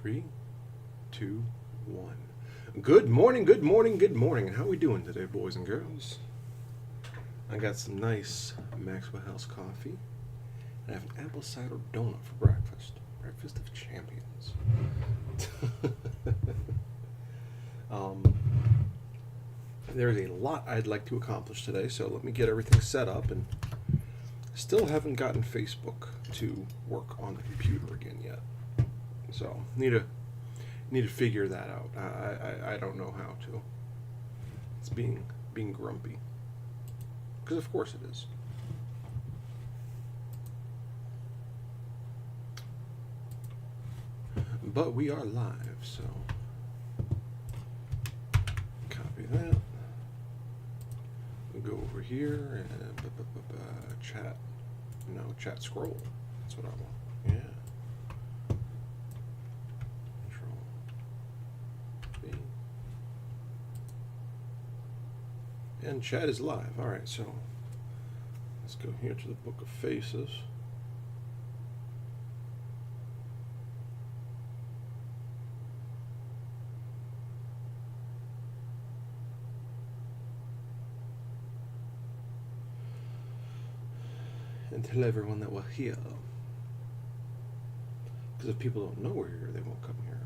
3, 2, 1. Good morning, good morning, good morning. How are we doing today, boys and girls? I got some nice Maxwell House coffee. And I have an apple cider donut for breakfast. Breakfast of champions. There's a lot I'd like to accomplish today, so let me get everything set up. And still haven't gotten Facebook to work on the computer again yet. So need to figure that out. I don't know how to. It's being grumpy. Because of course it is. But we are live, so copy that. We go over here and chat. No, chat scroll. That's what I want. Yeah. Control B. And chat is live. All right, so let's go here to the Book of Faces. And tell everyone that we're here. Because if people don't know we're here, they won't come here.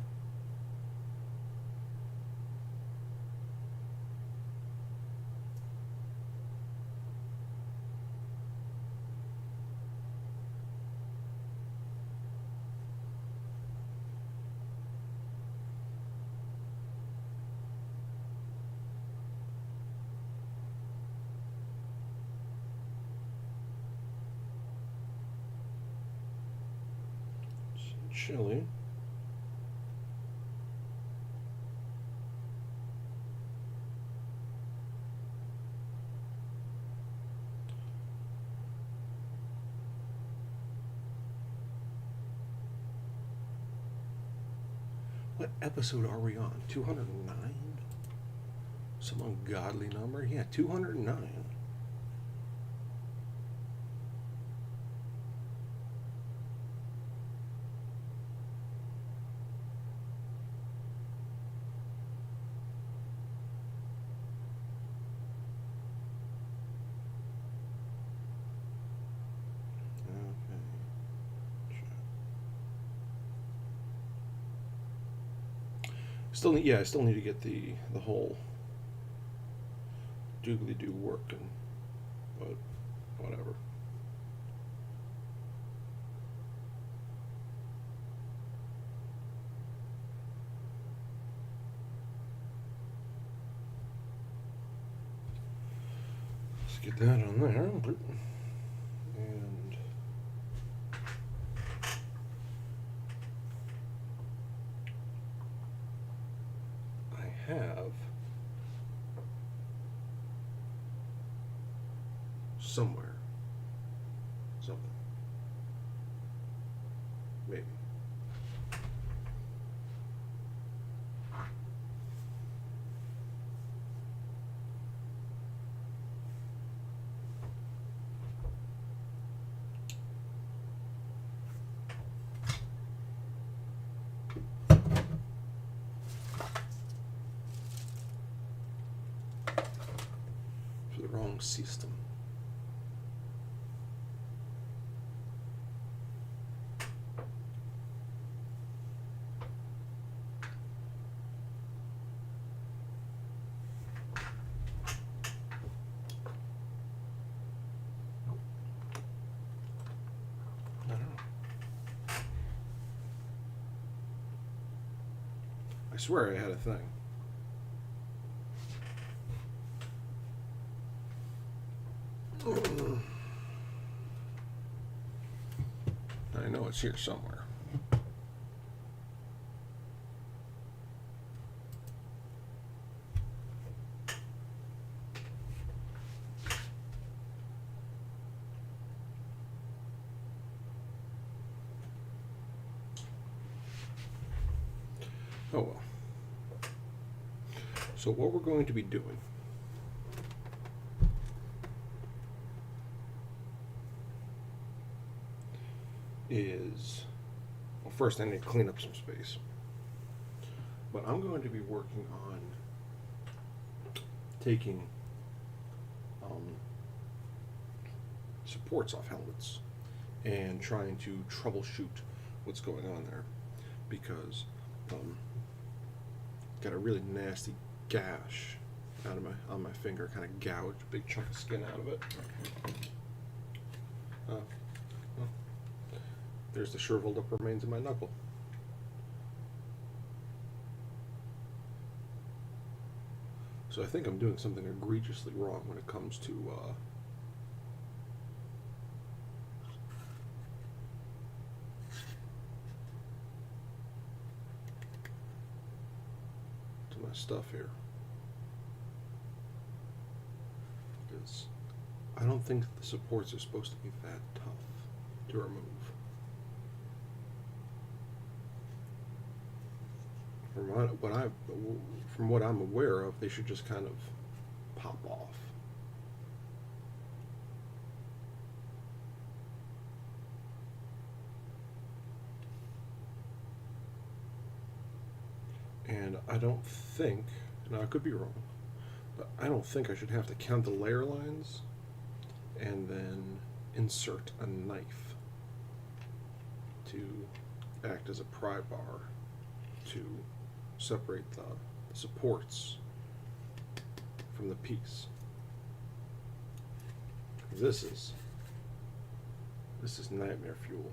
Chilly. What episode are we on? 209? Some ungodly number? Yeah, 209. I still need to get the whole doobly-doo working, but whatever. Let's get that on there. And have somewhere something, maybe. Wrong system. I don't know. I swear I had a thing. I know it's here somewhere. Oh well. So what we're going to be doing is, well, first I need to clean up some space. But I'm going to be working on taking supports off helmets and trying to troubleshoot what's going on there, because got a really nasty gash on my finger, kind of gouged a big chunk of skin out of it. Well, there's the shriveled up remains of my knuckle. So I think I'm doing something egregiously wrong when it comes to my stuff here. Because I don't think the supports are supposed to be that tough to remove. From what I'm aware of, they should just kind of pop off. And I don't think, now I could be wrong, but I don't think I should have to count the layer lines and then insert a knife to act as a pry bar to separate the supports from the piece. This is nightmare fuel.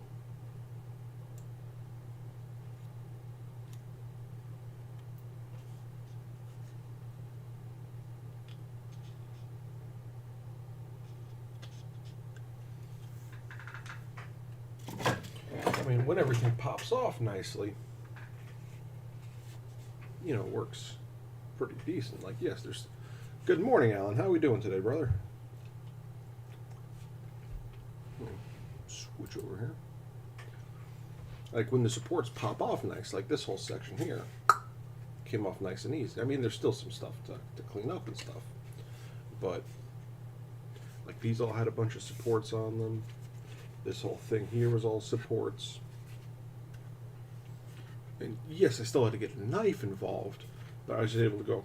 I mean, when everything pops off nicely, you know, it works pretty decent. Like, yes, there's... Good morning, Alan. How are we doing today, brother? Switch over here. Like, when the supports pop off nice, like this whole section here, came off nice and easy. I mean, there's still some stuff to clean up and stuff. But, like, these all had a bunch of supports on them. This whole thing here was all supports. And yes, I still had to get a knife involved, but I was just able to go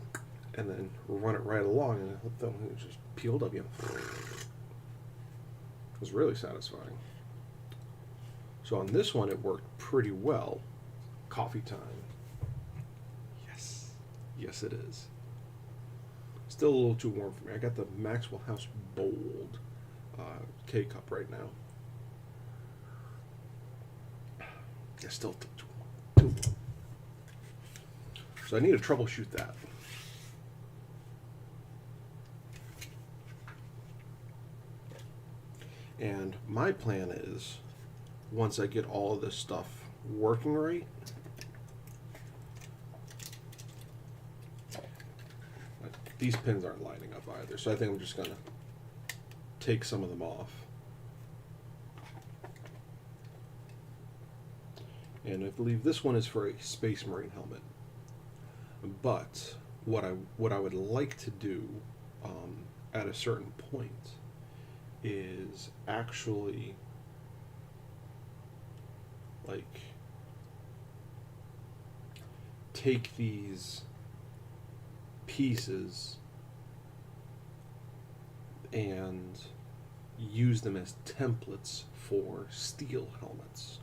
and then run it right along, and it just peeled up. It was really satisfying. So on this one, it worked pretty well. Coffee time. Yes. Yes, it is. Still a little too warm for me. I got the Maxwell House Bold K-Cup right now. It's still too warm. So I need to troubleshoot that. And my plan is, once I get all of this stuff working right, these pins aren't lining up either, so I think I'm just going to take some of them off. And I believe this one is for a Space Marine helmet. But what I would like to do at a certain point is actually like take these pieces and use them as templates for steel helmets,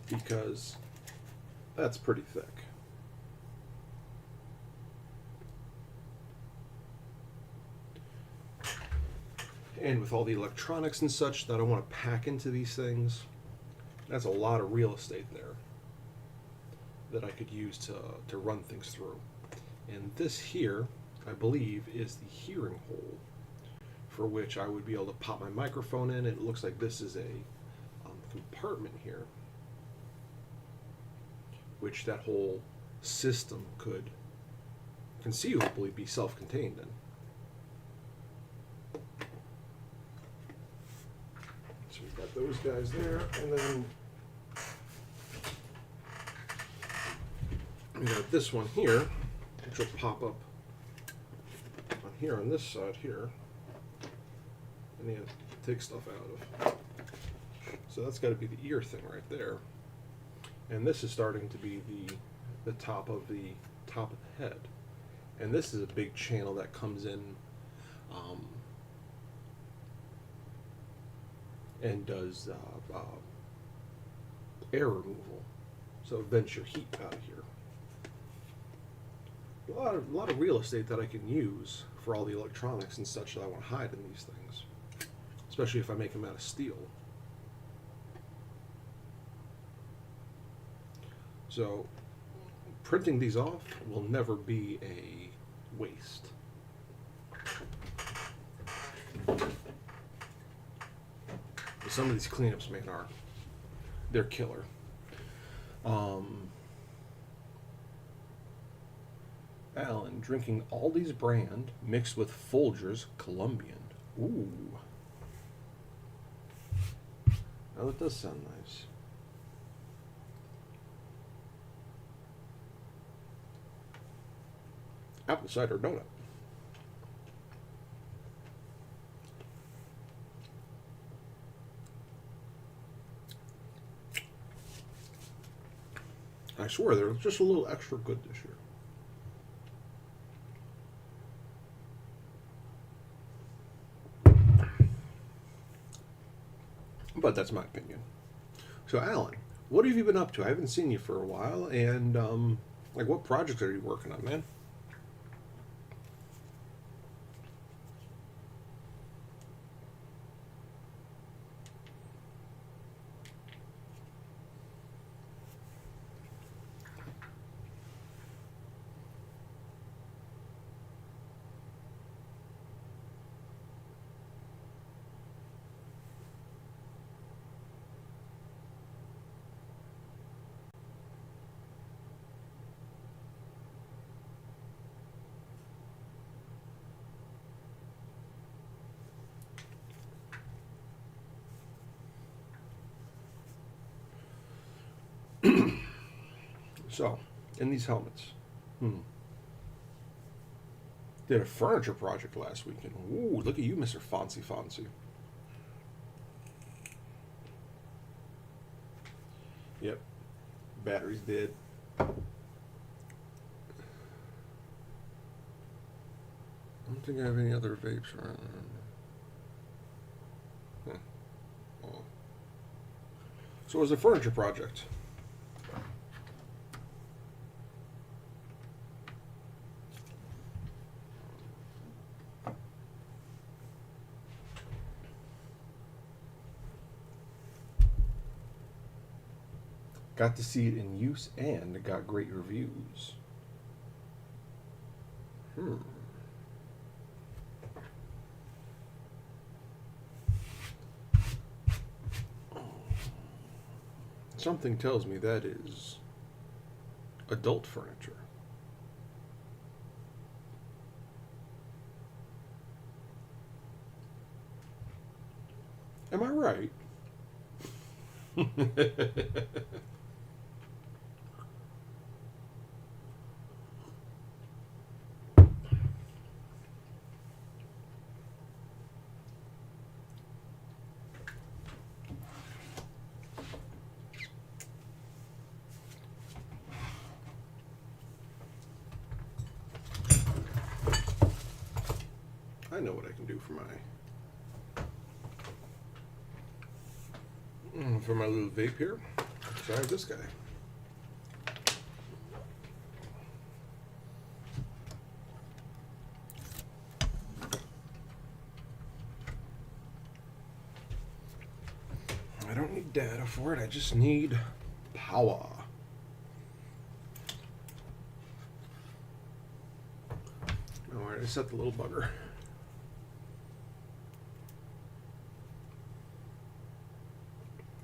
because that's pretty thick. And with all the electronics and such that I want to pack into these things, that's a lot of real estate there that I could use to run things through. And this here, I believe, is the hearing hole for which I would be able to pop my microphone in. It looks like this is a compartment here, which that whole system could conceivably be self-contained in. So we've got those guys there, and then we got this one here, which will pop up on here on this side here, and you take stuff out of. So that's got to be the ear thing right there. and this is starting to be the top of the head. And this is a big channel that comes in and does air removal, so it vents your heat out of here. A lot of real estate that I can use for all the electronics and such that I want to hide in these things, especially if I make them out of steel. So printing these off will never be a waste. Some of these cleanups, man, they're killer. Alan, drinking Aldi's brand mixed with Folgers Colombian. Ooh. Now that does sound nice. Apple cider donut. I swear they're just a little extra good this year. But that's my opinion. So, Alan, what have you been up to? I haven't seen you for a while, and like, what projects are you working on, man? So, in these helmets, did a furniture project last weekend. Ooh, look at you, Mr. Fancy Fancy. Yep, battery's dead. I don't think I have any other vapes around. Oh. So it was a furniture project. Got to see it in use and it got great reviews. Something tells me that is adult furniture. Am I right? I know what I can do for my little vape here. Try this guy. I don't need data for it. I just need power. All right, I set the little bugger.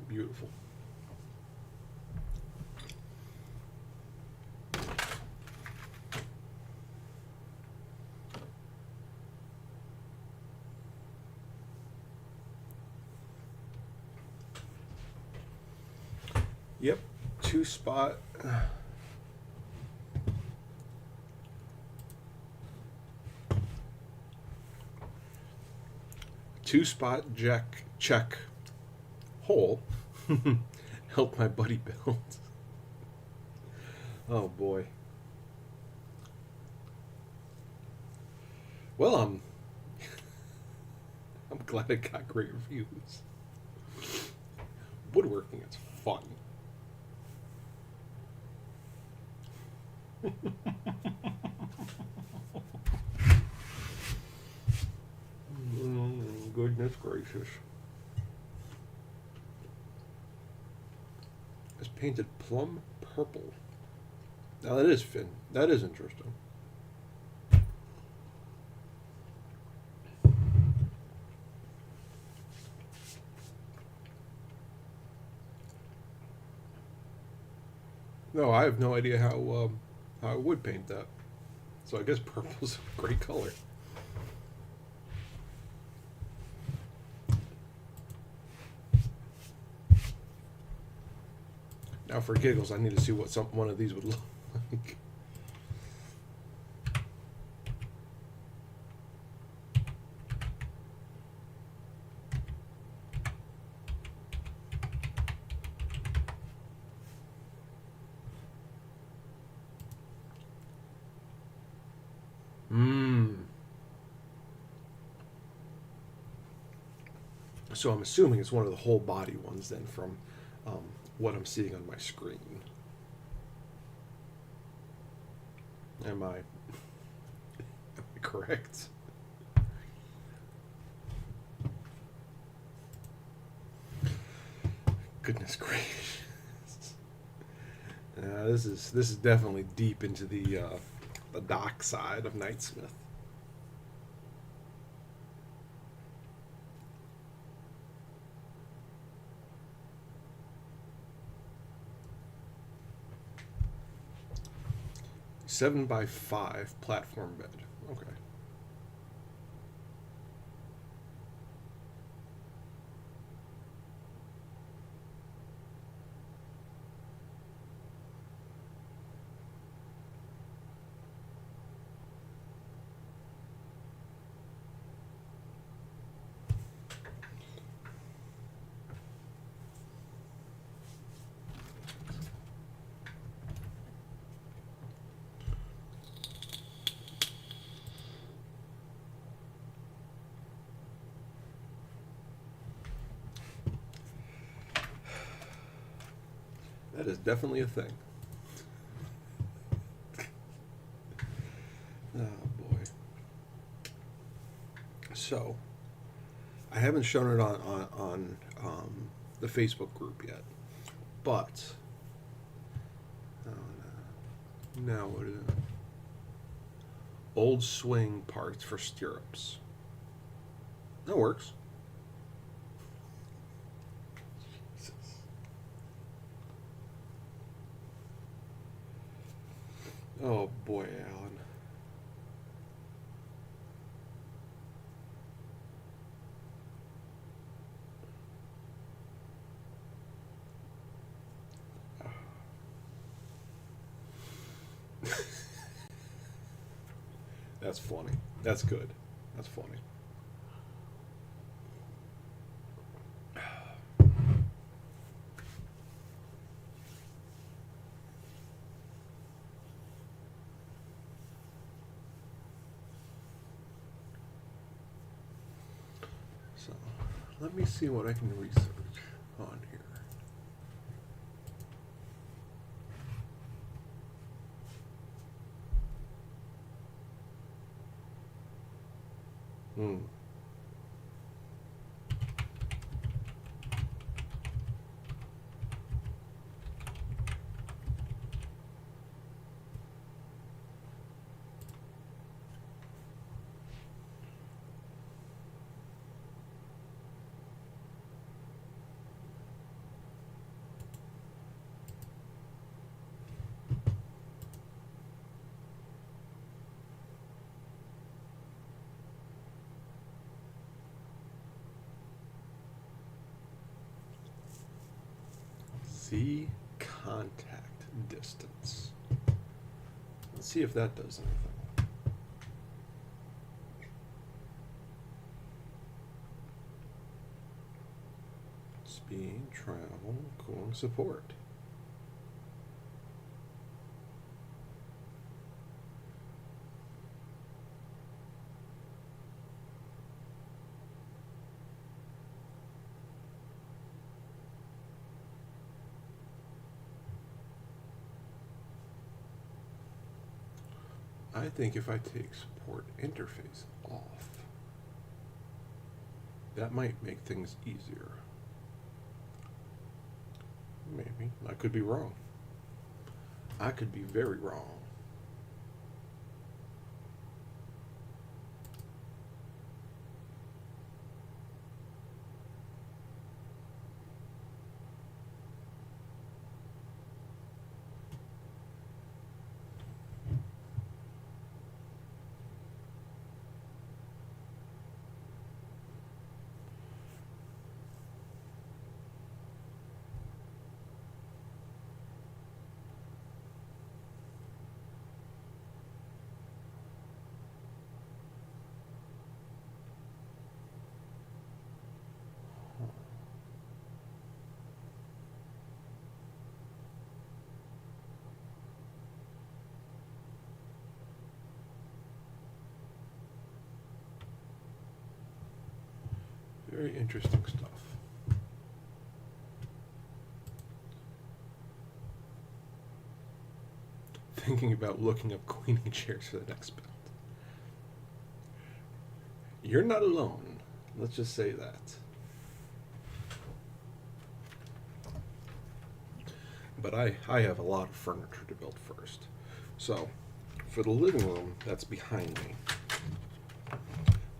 Beautiful. Yep, two-spot. Two-spot check hole. Helped my buddy build. Oh boy. Well, I'm glad it got great reviews. Woodworking is fun. Goodness gracious. It's painted plum purple. Now that is fin. That is interesting. No, I have no idea how I would paint that. So I guess purple's a great color. Now for giggles, I need to see what one of these would look like. So I'm assuming it's one of the whole body ones then from what I'm seeing on my screen. Am I correct? Goodness gracious! This is definitely deep into the dark side of Knightsmith. Seven by 5 platform bed. Okay. That is definitely a thing. Oh boy. So, I haven't shown it on the Facebook group yet, but now what is it? Old swing parts for stirrups. That works. Oh boy, Alan. That's funny. That's good. That's funny. So, let me see what I can research on here. Z contact distance. Let's see if that does anything. Speed, travel, cooling support. I think if I take support interface off, that might make things easier. Maybe. I could be wrong. I could be very wrong. Very interesting stuff. Thinking about looking up queening chairs for the next build. You're not alone. Let's just say that. But I have a lot of furniture to build first. So, for the living room that's behind me,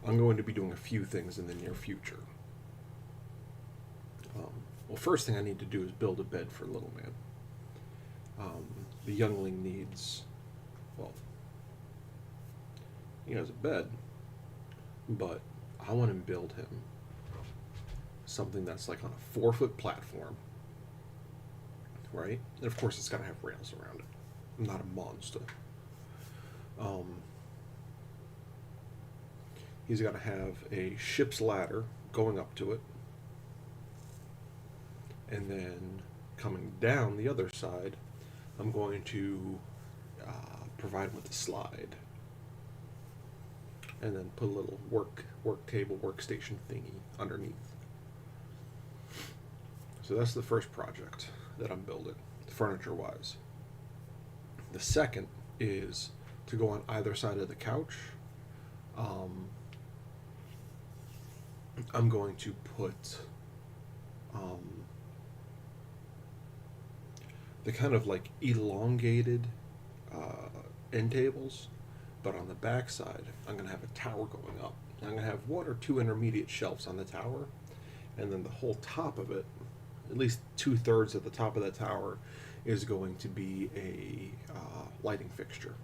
I'm going to be doing a few things in the near future. Well, first thing I need to do is build a bed for little man. The youngling needs, well, he has a bed, but I want to build him something that's like on a 4-foot platform, right? And of course it's got to have rails around it. I'm not a monster. He's got to have a ship's ladder going up to it, and then coming down the other side, I'm going to provide him with a slide, and then put a little work table, workstation thingy underneath. So that's the first project that I'm building, furniture-wise. The second is to go on either side of the couch. I'm going to put the kind of like elongated end tables, but on the back side I'm going to have a tower going up. I'm going to have 1 or 2 intermediate shelves on the tower, and then the whole top of it, at least 2/3 of the top of the tower, is going to be a lighting fixture.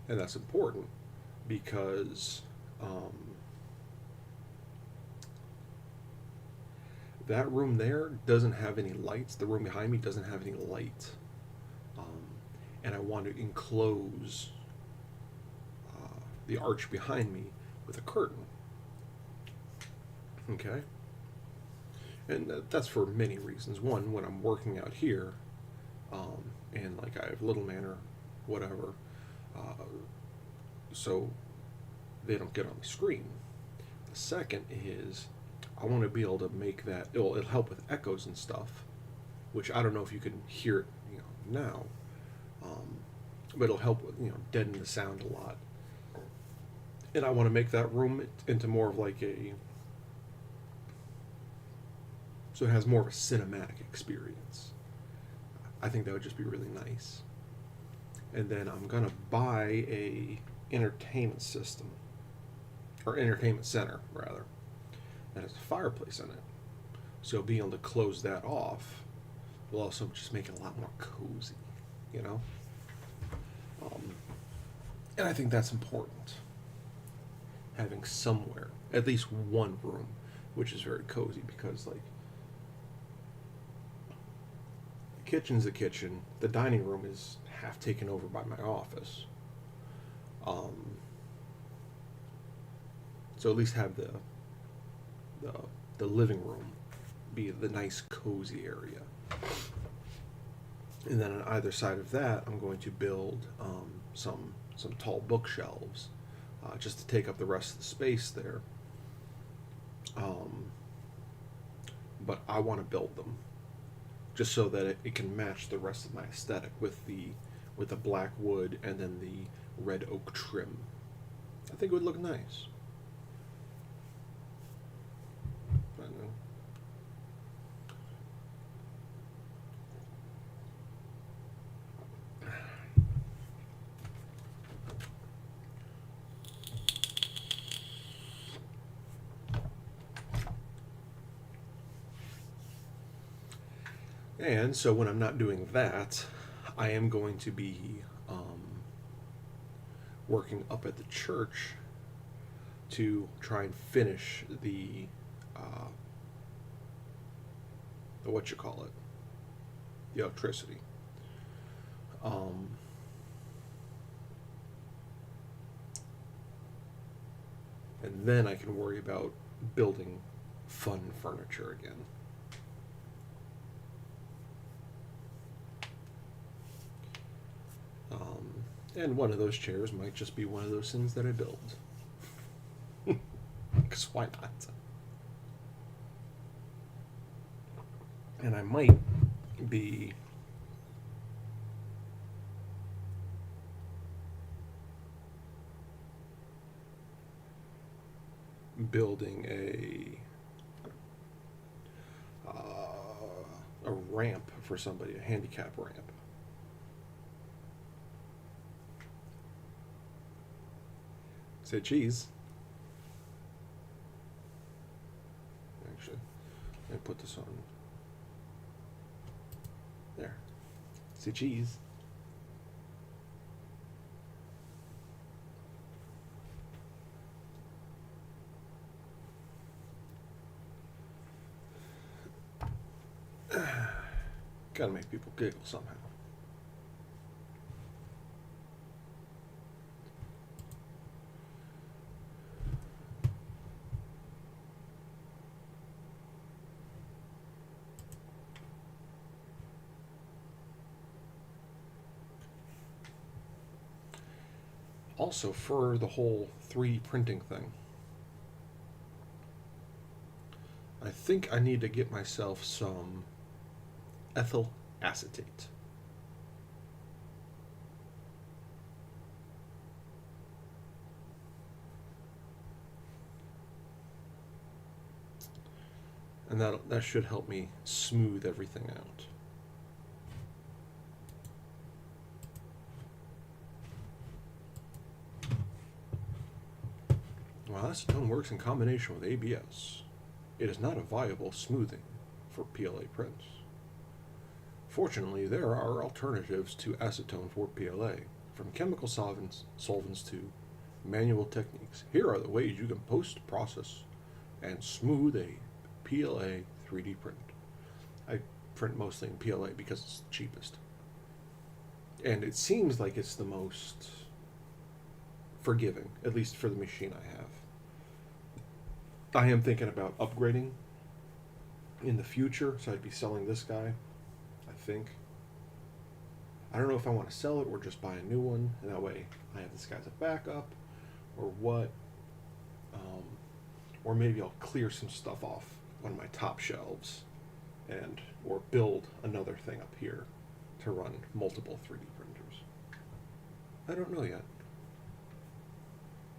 And that's important because that room there doesn't have any lights. The room behind me doesn't have any light. And I want to enclose the arch behind me with a curtain. Okay? And that's for many reasons. One, when I'm working out here, and like I have little man or whatever, so they don't get on the screen. The second is I want to be able to make that, it'll help with echoes and stuff, which I don't know if you can hear it, now, but it'll help with, deaden the sound a lot. And I want to make that room into more of like so it has more of a cinematic experience. I think that would just be really nice. And then I'm gonna buy a entertainment system, or entertainment center rather, that has a fireplace in it. So being able to close that off will also just make it a lot more cozy, and I think that's important. Having somewhere, at least one room, which is very cozy, because like the kitchen's the kitchen, the dining room is half taken over by my office. So at least have the living room be the nice cozy area. And then on either side of that, I'm going to build some tall bookshelves, just to take up the rest of the space there. Um, but I want to build them just so that it can match the rest of my aesthetic with the black wood and then the red oak trim. I think it would look nice. I know. And so when I'm not doing that, I am going to be working up at the church to try and finish the what you call it, the electricity. Um, and then I can worry about building fun furniture again. And one of those chairs might just be one of those things that I build. Because why not? And I might be building a ramp for somebody, a handicap ramp. Say cheese. Actually, let me put this on. There. Say cheese. Gotta make people giggle somehow. Also, for the whole 3D printing thing, I think I need to get myself some ethyl acetate. And that should help me smooth everything out. While acetone works in combination with ABS, it is not a viable smoothing for PLA prints. Fortunately, there are alternatives to acetone for PLA, from chemical solvents to manual techniques. Here are the ways you can post-process and smooth a PLA 3D print. I print mostly in PLA because it's the cheapest. And it seems like it's the most forgiving, at least for the machine I have. I am thinking about upgrading in the future, so I'd be selling this guy, I think. I don't know if I want to sell it or just buy a new one, and that way I have this guy as a backup, or what. Or maybe I'll clear some stuff off one of my top shelves, or build another thing up here to run multiple 3D printers. I don't know yet,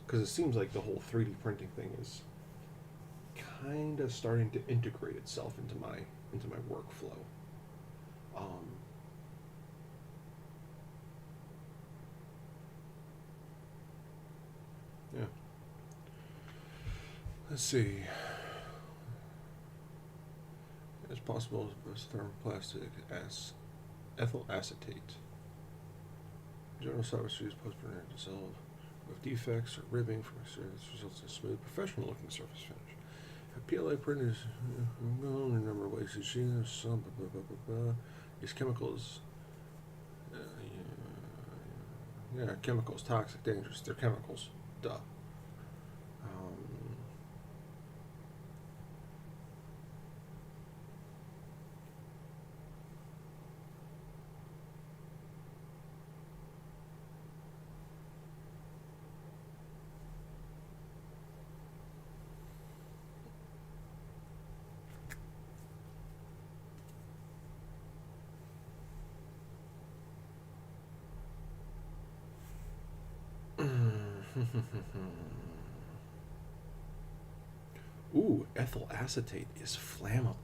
because it seems like the whole 3D printing thing is kind of starting to integrate itself into my workflow. Yeah. Let's see. It's possible as thermoplastic as ethyl acetate. General surface used post-printer to dissolve with defects or ribbing from a surface results in a smooth, professional-looking surface finish. A PLA print is known in a number of ways. Some these chemicals. Chemicals, toxic, dangerous. They're chemicals. Duh. Ooh, ethyl acetate is flammable.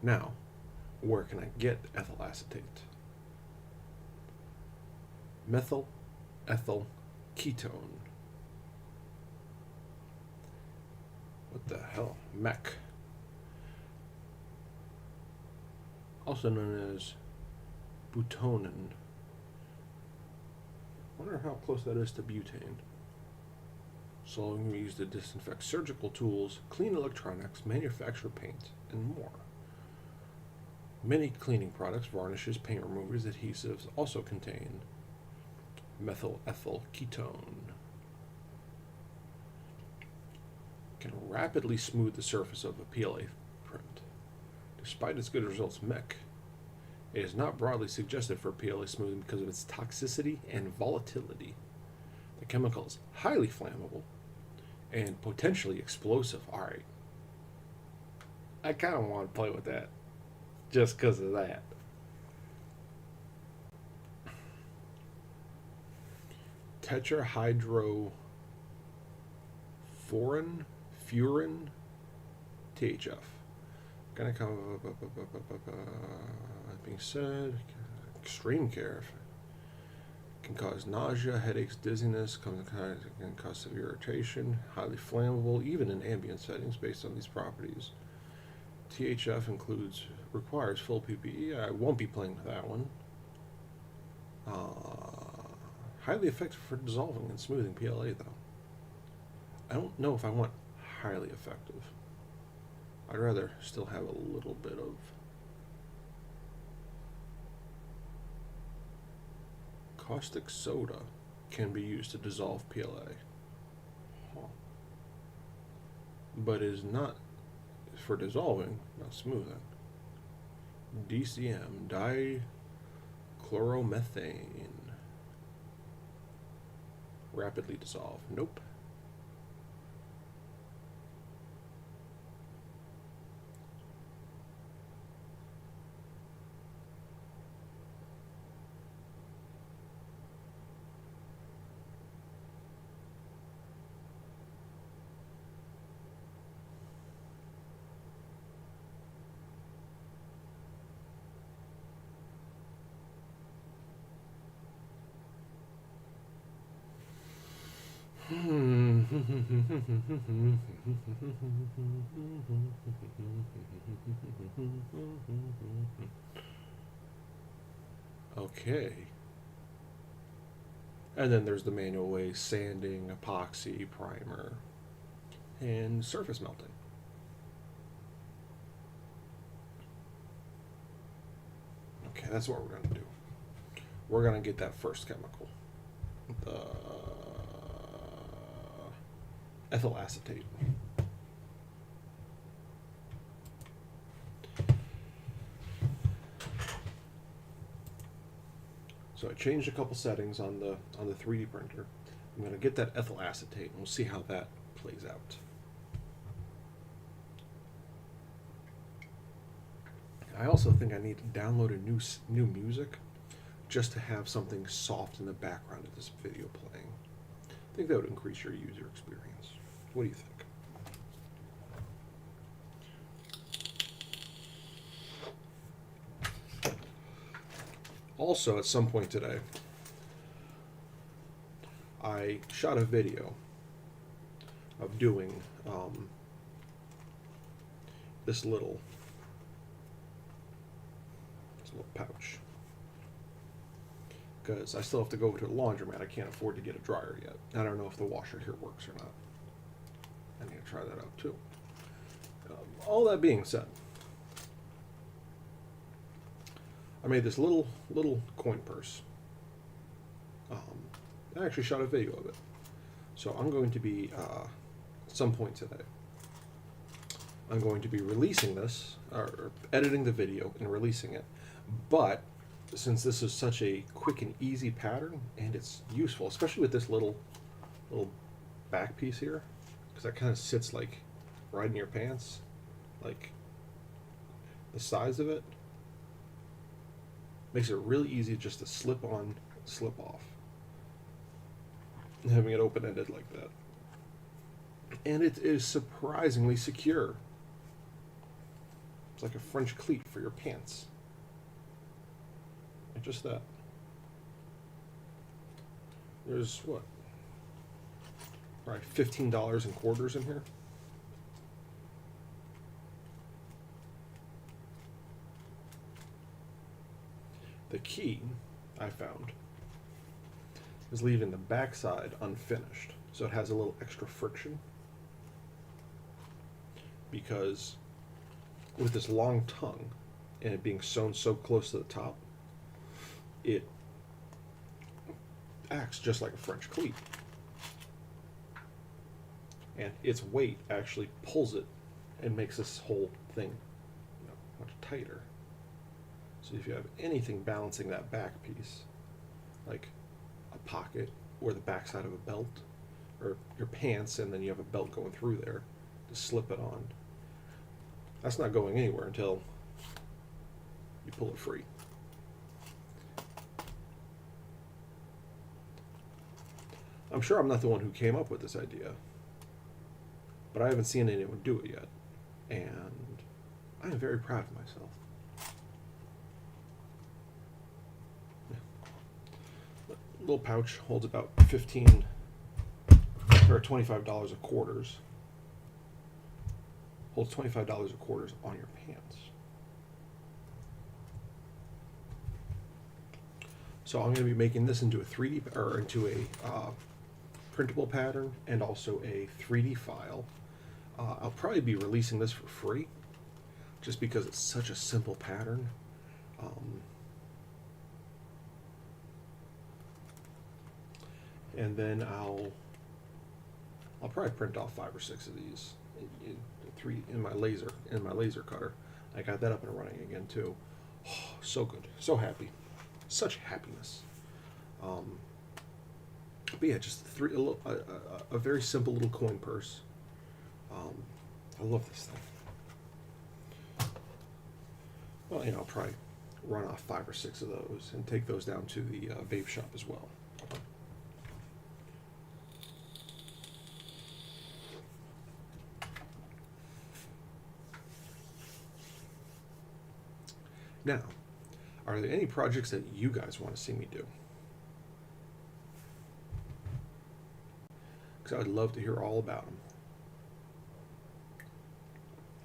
Now, where can I get ethyl acetate? Methyl ethyl ketone. What the hell? MEK. Also known as butonin. Wonder how close that is to butane. So can be used to disinfect surgical tools, clean electronics, manufacture paint, and more. Many cleaning products, varnishes, paint removers, adhesives also contain methyl ethyl ketone. Can rapidly smooth the surface of a PLA print. Despite its good results, MEK is not broadly suggested for PLA smoothing because of its toxicity and volatility. The chemical is highly flammable and potentially explosive. Alright. I kind of want to play with that just because of that. Tetrahydrofuran, furan, THF. Gonna come. That being said, extreme care can cause nausea, headaches, dizziness, can cause severe irritation, highly flammable, even in ambient settings based on these properties. THF requires full PPE. I won't be playing with that one. Highly effective for dissolving and smoothing PLA, though. I don't know if I want highly effective. I'd rather still have a little bit of caustic soda can be used to dissolve PLA. But is not for dissolving, not smoothing. DCM, dichloromethane. Rapidly dissolve. Nope. Okay. And then there's the manual way: sanding, epoxy, primer, and surface melting. Okay, that's what we're going to do. We're going to get that first chemical, the ethyl acetate. So I changed a couple settings on the 3D printer. I'm going to get that ethyl acetate, and we'll see how that plays out. I also think I need to download a new music just to have something soft in the background of this video playing. I think that would increase your user experience. What do you think? Also, at some point today, I shot a video of doing this little pouch, because I still have to go to the laundromat. I can't afford to get a dryer yet. I don't know if the washer here works or not. I need to try that out too. All that being said, I made this little coin purse. I actually shot a video of it. So I'm going to be, at some point today, I'm going to be releasing this, or editing the video and releasing it. But since this is such a quick and easy pattern, and it's useful, especially with this little back piece here, because that kind of sits like right in your pants, like the size of it makes it really easy just to slip on, slip off. having it open-ended like that. And it is surprisingly secure. It's like a French cleat for your pants. And just that. There's what? Probably $15 in quarters in here. The key, I found, is leaving the backside unfinished. So it has a little extra friction. Because with this long tongue and it being sewn so close to the top, it acts just like a French cleat. And its weight actually pulls it and makes this whole thing, much tighter. So if you have anything balancing that back piece, like a pocket or the backside of a belt, or your pants, and then you have a belt going through there to slip it on, that's not going anywhere until you pull it free. I'm sure I'm not the one who came up with this idea, but I haven't seen anyone do it yet, and I am very proud of myself. Yeah. Little pouch holds about 15 or $25 of quarters. Holds $25 of quarters on your pants. So I'm going to be making this into a 3D or into a printable pattern and also a 3D file. I'll probably be releasing this for free, just because it's such a simple pattern. And then I'll probably print off 5 or 6 of these in my laser cutter. I got that up and running again too. Oh, so good, so happy, such happiness. But yeah, just a very simple little coin purse. I love this thing. Well, I'll probably run off 5 or 6 of those and take those down to the vape shop as well. Now, are there any projects that you guys want to see me do? Because I would love to hear all about them.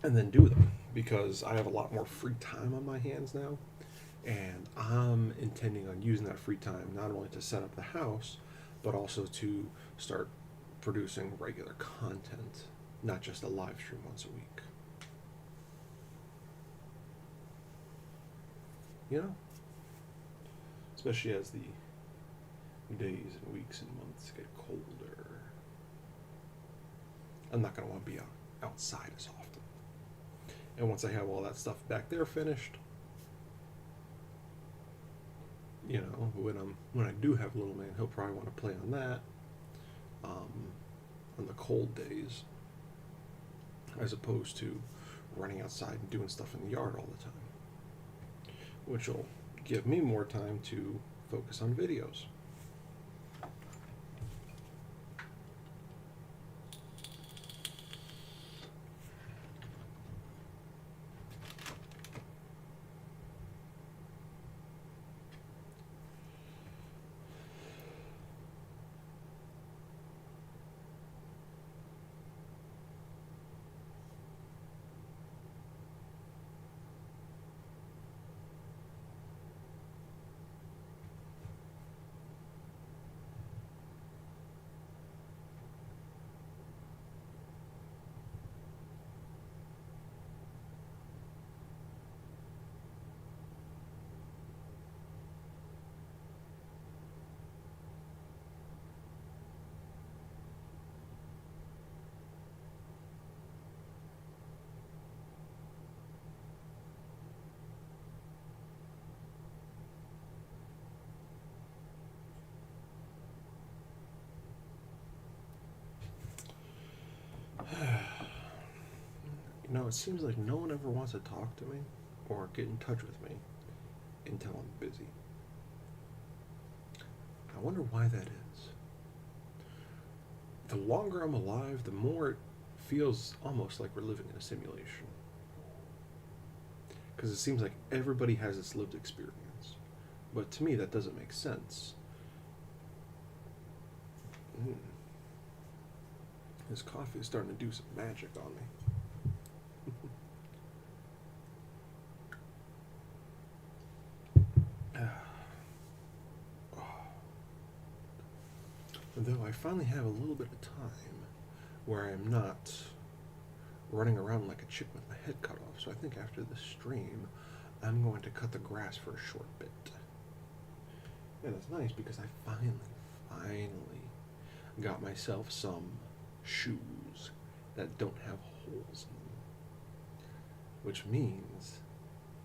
And then do them, because I have a lot more free time on my hands now, and I'm intending on using that free time not only to set up the house, but also to start producing regular content, not just a live stream once a week. Especially as the days and weeks and months get colder, I'm not going to want to be outside as often. And once I have all that stuff back there finished, when I do have little man, he'll probably want to play on that on the cold days, as opposed to running outside and doing stuff in the yard all the time, which will give me more time to focus on videos. It seems like no one ever wants to talk to me or get in touch with me until I'm busy. I wonder why that is. the longer I'm alive, the more it feels almost like we're living in a simulation. Because it seems like everybody has this lived experience. But to me, that doesn't make sense. This coffee is starting to do some magic on me. Though I finally have a little bit of time where I am not running around like a chick with my head cut off. So I think after this stream, I'm going to cut the grass for a short bit. And it's nice because I finally got myself some shoes that don't have holes in them. Which means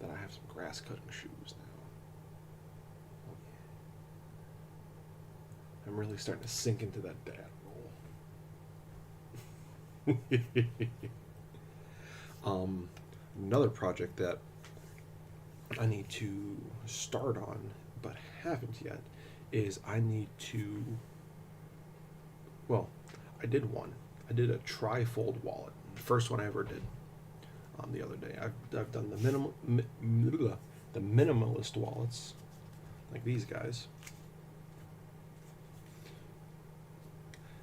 that I have some grass cutting shoes now. Oh yeah. I'm really starting to sink into that dad role. Another project that I need to start on but haven't yet is I need to, well, I did one. I did a tri-fold wallet. The first one I ever did the other day. I've done the minimalist wallets, like these guys.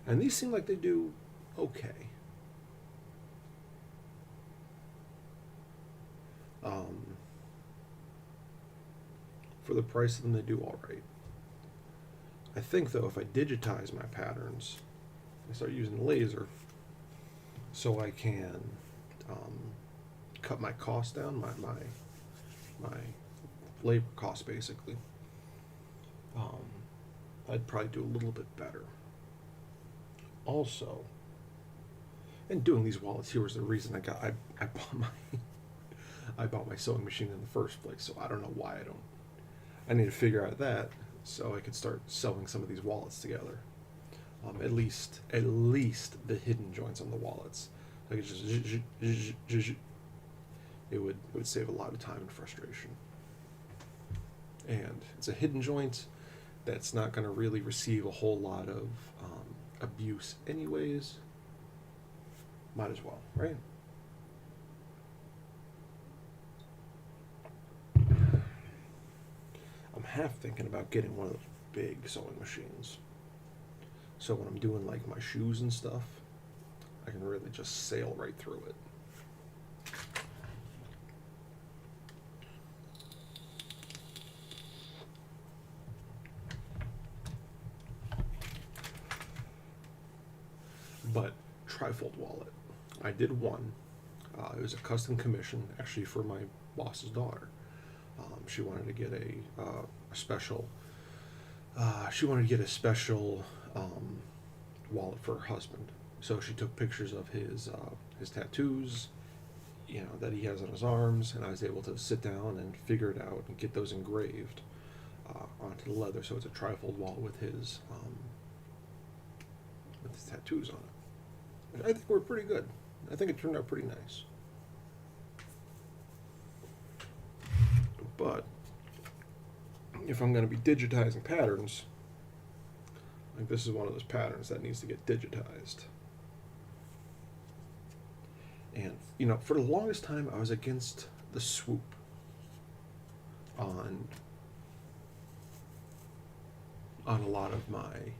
And these seem like they do okay. For the price of them, they do all right. I think, though, if I digitize my patterns, I start using laser, so I can cut my cost down, my labor cost, basically. I'd probably do a little bit better. Also, and doing these wallets here was the reason I bought my sewing machine in the first place. So I don't know why I don't. I need to figure out that so I could start sewing some of these wallets together. At least the hidden joints on the wallets. I could just it would save a lot of time and frustration. And it's a hidden joint that's not going to really receive a whole lot of abuse anyways. Might as well, right? I'm half thinking about getting one of those big sewing machines. So when I'm doing like my shoes and stuff, I can really just sail right through it. But trifold wallet, I did one. It was a custom commission, actually, for my boss's daughter. She wanted to get a special. She wanted to get a special wallet for her husband. So she took pictures of his tattoos, that he has on his arms, and I was able to sit down and figure it out and get those engraved onto the leather. So it's a trifold wallet with his tattoos on it. I think we're pretty good. I think it turned out pretty nice. But if I'm going to be digitizing patterns, like this is one of those patterns that needs to get digitized. And, for the longest time, I was against the swoop on a lot of my,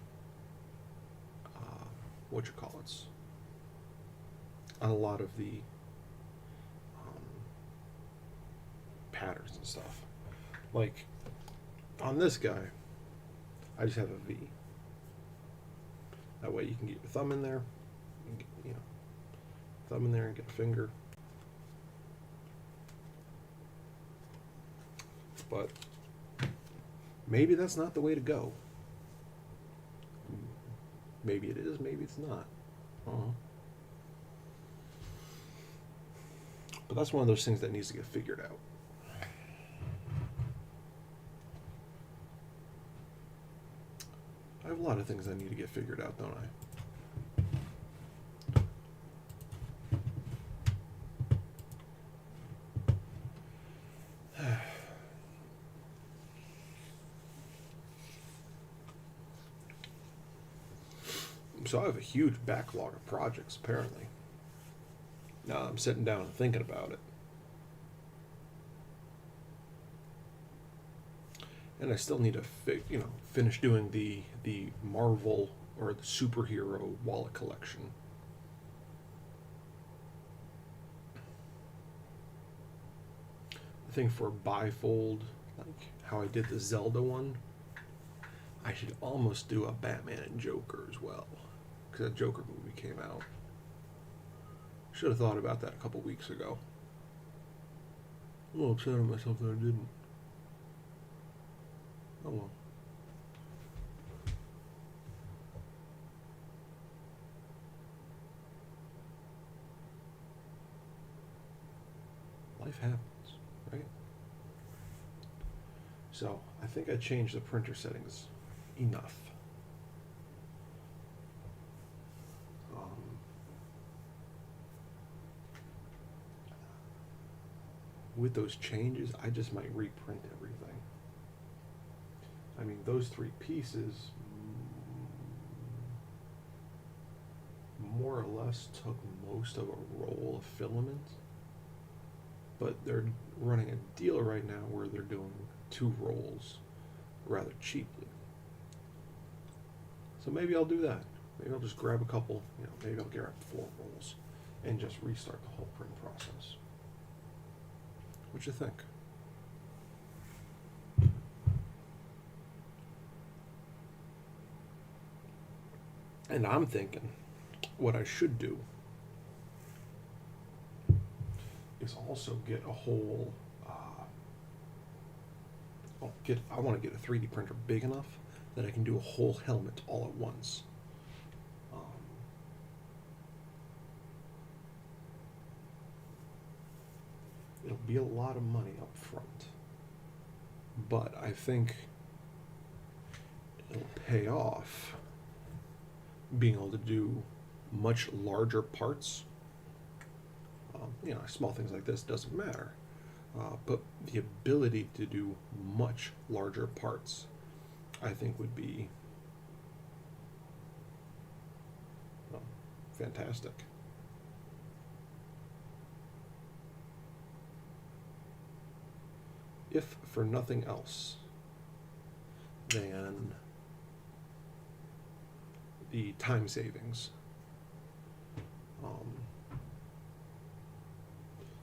on a lot of the patterns and stuff. Like, on this guy, I just have a V. That way you can get your thumb in there, and get, thumb in there and get a finger. But maybe that's not the way to go. Maybe it is, maybe it's not. But that's one of those things that needs to get figured out. I have a lot of things that need to get figured out, don't I? So I have a huge backlog of projects, apparently. Now I'm sitting down and thinking about it. And I still need to finish doing the Marvel or the superhero wallet collection. I think for bifold, like how I did the Zelda one, I should almost do a Batman and Joker as well, because that Joker movie came out. Should have thought about that a couple weeks ago. I'm a little upset at myself that I didn't. Oh well. Life happens, right? So, I think I changed the printer settings enough. With those changes, I just might reprint everything. I mean, those three pieces more or less took most of a roll of filament, but they're running a deal right now where they're doing 2 rolls rather cheaply. So maybe I'll do that. Maybe I'll just grab a couple, maybe I'll grab 4 rolls and just restart the whole print process. What you think? And I'm thinking what I should do is also get a whole I want to get a 3D printer big enough that I can do a whole helmet all at once. It'll be a lot of money up front, but I think it'll pay off being able to do much larger parts. Small things like this doesn't matter, but the ability to do much larger parts, I think, would be fantastic. If for nothing else than the time savings.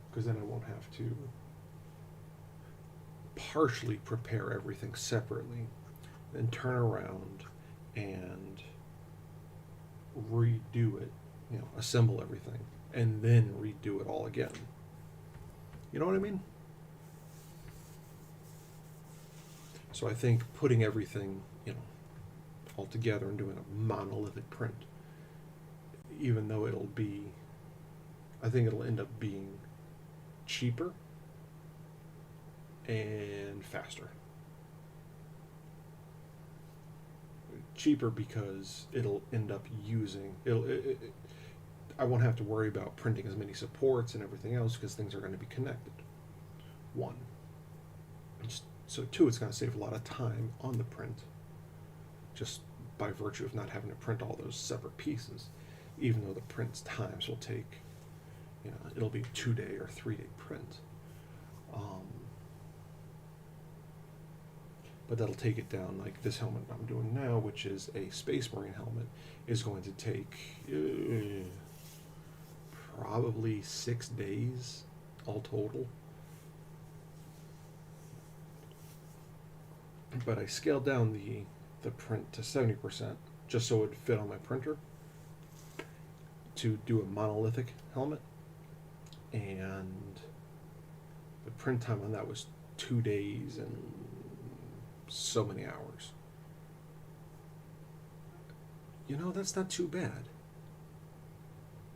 Because then I won't have to partially prepare everything separately, then turn around and redo it, assemble everything, and then redo it all again. You know what I mean? So I think putting everything, all together and doing a monolithic print, even though I think it'll end up being cheaper and faster. Cheaper because it'll end up I won't have to worry about printing as many supports and everything else because things are going to be connected. 1. So 2, it's going to save a lot of time on the print, just by virtue of not having to print all those separate pieces, even though the print times will take, it'll be a 2-day or 3-day print. But that'll take it down. Like this helmet I'm doing now, which is a Space Marine helmet, is going to take probably 6 days all total. But I scaled down the print to 70% just so it would fit on my printer to do a monolithic helmet, and the print time on that was 2 days and so many hours. That's not too bad,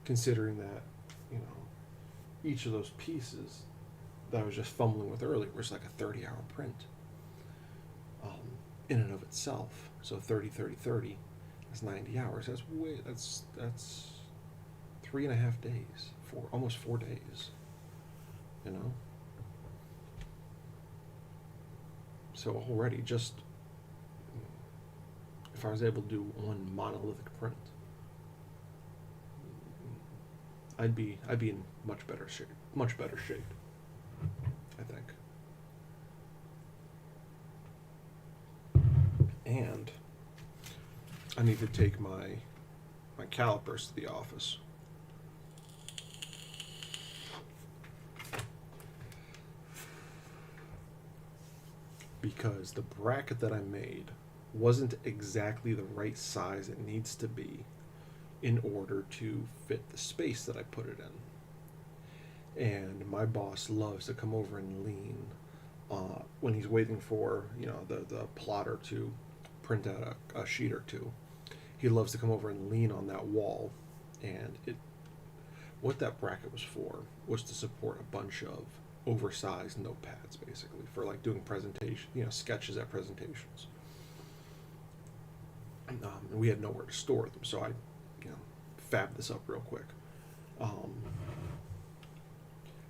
considering that each of those pieces that I was just fumbling with earlier was like a 30-hour print in and of itself. So 30, 30, 30, that's 90 hours. That's 3.5 days, almost 4 days. So already, just if I was able to do one monolithic print, I'd be in much better shape. Much better shape, I think. And I need to take my calipers to the office. Because the bracket that I made wasn't exactly the right size it needs to be in order to fit the space that I put it in. And my boss loves to come over and lean when he's waiting for the plotter to print out a sheet or two. He loves to come over and lean on that wall, and what that bracket was for was to support a bunch of oversized notepads, basically, for like doing presentation, sketches at presentations. And we had nowhere to store them, so I, fabbed this up real quick.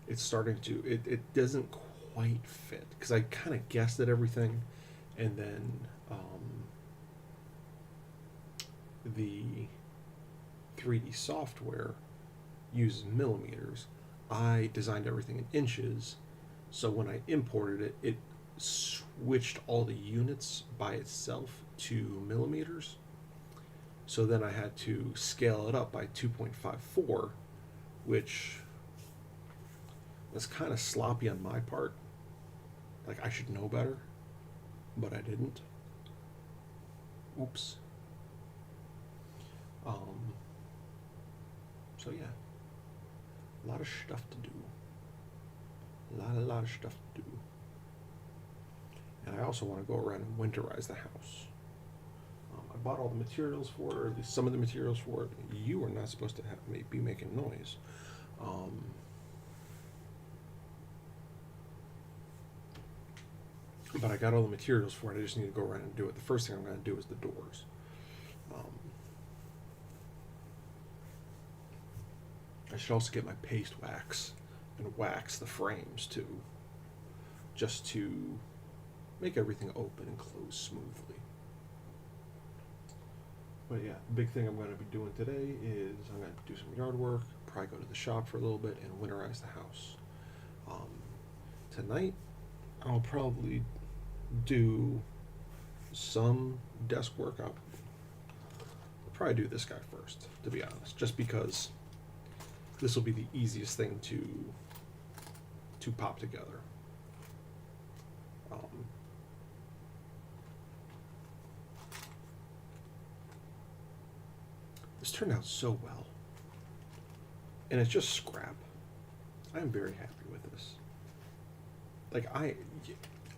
It's starting to, it doesn't quite fit, because I kind of guessed at everything, and then the 3D software uses millimeters. I designed everything in inches, so when I imported it, it switched all the units by itself to millimeters. So then I had to scale it up by 2.54, which was kind of sloppy on my part. Like, I should know better, but I didn't. Oops. So yeah, a lot of stuff to do. A lot of stuff to do. And I also want to go around and winterize the house. I bought all the materials for it, or at least some of the materials for it. You are not supposed to be making noise. But I got all the materials for it. I just need to go around and do it. The first thing I'm going to do is the doors. I should also get my paste wax and wax the frames too, just to make everything open and close smoothly. But yeah, the big thing I'm going to be doing today is I'm going to do some yard work, probably go to the shop for a little bit, and winterize the house. Tonight, I'll probably do some desk work. I'll probably do this guy first, to be honest, just because this will be the easiest thing to pop together. This turned out so well, and it's just scrap. I'm very happy with this. Like, I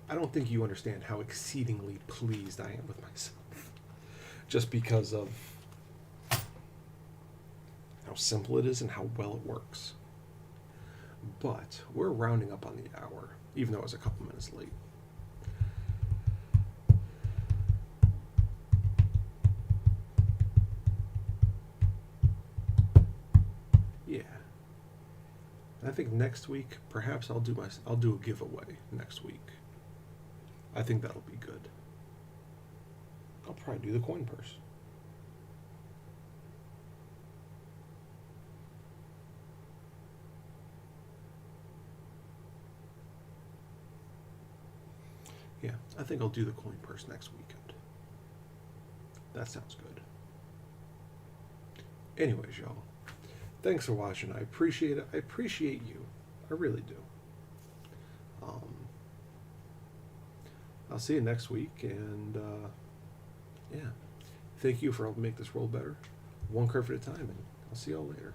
don't think you understand how exceedingly pleased I am with myself, just because of how simple it is and how well it works. But we're rounding up on the hour, even though I was a couple minutes late. Yeah. And I think next week, perhaps I'll do a giveaway next week. I think that'll be good. I'll probably do the coin purse. Yeah, I think I'll do the coin purse next weekend. That sounds good. Anyways, y'all, thanks for watching. I appreciate it. I appreciate you. I really do. I'll see you next week, and yeah, thank you for helping make this world better, one kerf at a time, and I'll see y'all later.